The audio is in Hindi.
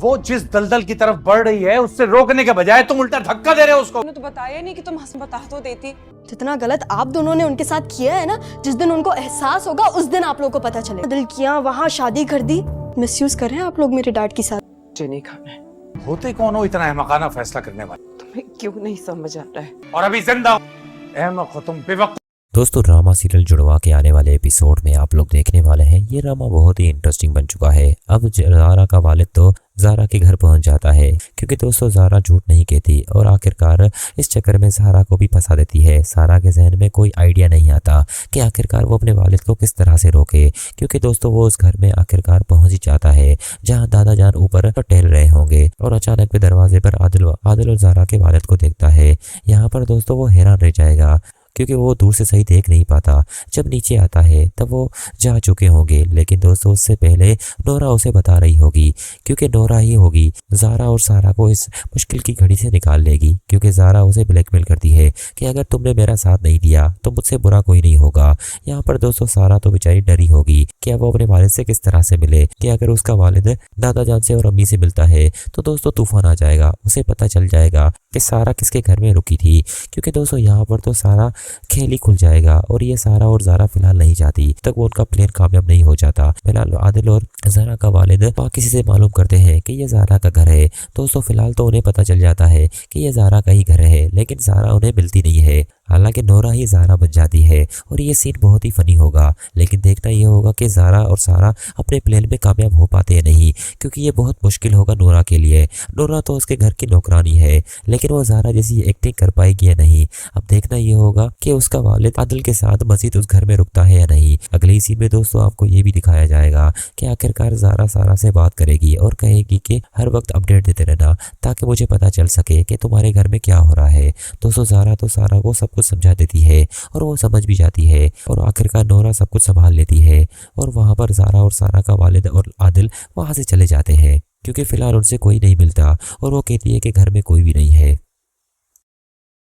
वो जिस दलदल की तरफ बढ़ रही है उससे रोकने के बजाय तुम उल्टा धक्का दे रहे हो उसको। मैंने तो बताया नहीं कि तुम बता तो देती। जितना गलत आप दोनों ने उनके साथ किया है ना, जिस दिन उनको एहसास होगा उस दिन आप लोगों को पता चलेगा। दिल किया, वहाँ शादी कर दी। मिसयूज कर रहे हैं आप लोग मेरे डैड की साथ। मुझे नहीं खाना है। होते कौन हो इतना अहमकाना फैसला करने वाले? तुम्हें क्यों नहीं समझ आ रहा है? और अभी जिंदा अहमक हो तुम, बेवकूफ। दोस्तों ड्रामा सीरियल जुड़वा के आने वाले एपिसोड में आप लोग देखने वाले हैं। ये ड्रामा बहुत ही इंटरेस्टिंग बन चुका है। अब ज़ारा का वालिद तो ज़ारा के घर पहुंच जाता है, क्योंकि दोस्तों ज़ारा झूठ नहीं कहती और आखिरकार इस चक्कर में ज़ारा को भी फंसा देती है। ज़ारा के जहन में कोई आइडिया नहीं आता कि आखिरकार वो अपने वालिद को किस तरह से रोके, क्योंकि दोस्तों वो उस घर में आखिरकार पहुंच ही जाता है जहाँ दादा जान ऊपर टहल रहे होंगे। और अचानक में दरवाजे पर आदिल और ज़ारा के वालिद को देखता है। यहाँ पर दोस्तों वो हैरान रह जाएगा, क्योंकि वो दूर से सही देख नहीं पाता। जब नीचे आता है तब वो जा चुके होंगे, लेकिन दोस्तों उससे पहले नोरा उसे बता रही होगी, क्योंकि नोरा ही होगी ज़ारा और सारा को इस मुश्किल की घड़ी से निकाल लेगी। क्योंकि ज़ारा उसे ब्लैकमेल करती है कि अगर तुमने मेरा साथ नहीं दिया तो मुझसे बुरा कोई नहीं होगा। यहाँ पर दोस्तों सारा तो बेचारी डरी होगी कि अब वो अपने वालिद से किस तरह से मिले, कि अगर उसका वालिद दादा जान से और अम्मी से मिलता है तो दोस्तों तूफान आ जाएगा। उसे पता चल जाएगा कि सारा किसके घर में रुकी थी, क्योंकि दोस्तों यहाँ पर तो सारा खेल ही खुल जाएगा। और ये सारा और ज़ारा फिलहाल नहीं जाती तक वो उनका प्लान कामयाब नहीं हो जाता। फिलहाल आदिल और ज़ारा का वालिद किसी से मालूम करते हैं कि ये ज़ारा का घर है। दोस्तों फिलहाल तो उन्हें पता चल जाता है कि ये ज़ारा का ही घर है, लेकिन ज़ारा उन्हें मिलती नहीं है। हालांकि नोरा ही ज़ारा बन जाती है और ये सीन बहुत ही फनी होगा। लेकिन देखना ये होगा कि ज़ारा और सारा अपने प्लान में कामयाब हो पाते हैं नहीं, क्योंकि ये बहुत मुश्किल होगा नोरा के लिए। नोरा तो उसके घर की नौकरानी है, लेकिन वो ज़ारा जैसी एक्टिंग कर पाएगी या नहीं। अब देखना ये होगा कि उसका वालिद आदिल के साथ मजीद उस घर में रुकता है या नहीं। अगले ही सीन में दोस्तों आपको ये भी दिखाया जाएगा कि आखिरकार ज़ारा सारा से बात करेगी और कहेगी कि हर वक्त अपडेट देते रहना, ताकि मुझे पता चल सके कि तुम्हारे घर में क्या हो रहा है। दोस्तों ज़ारा तो सारा को सब कुछ समझा देती है और वो समझ भी जाती है, और आखिरकार नोरा सब कुछ संभाल लेती है। और वहाँ पर ज़ारा और सारा का वालिद और आदिल वहाँ से चले जाते हैं, क्योंकि फिलहाल उनसे कोई नहीं मिलता और वो कहती है कि घर में कोई भी नहीं है।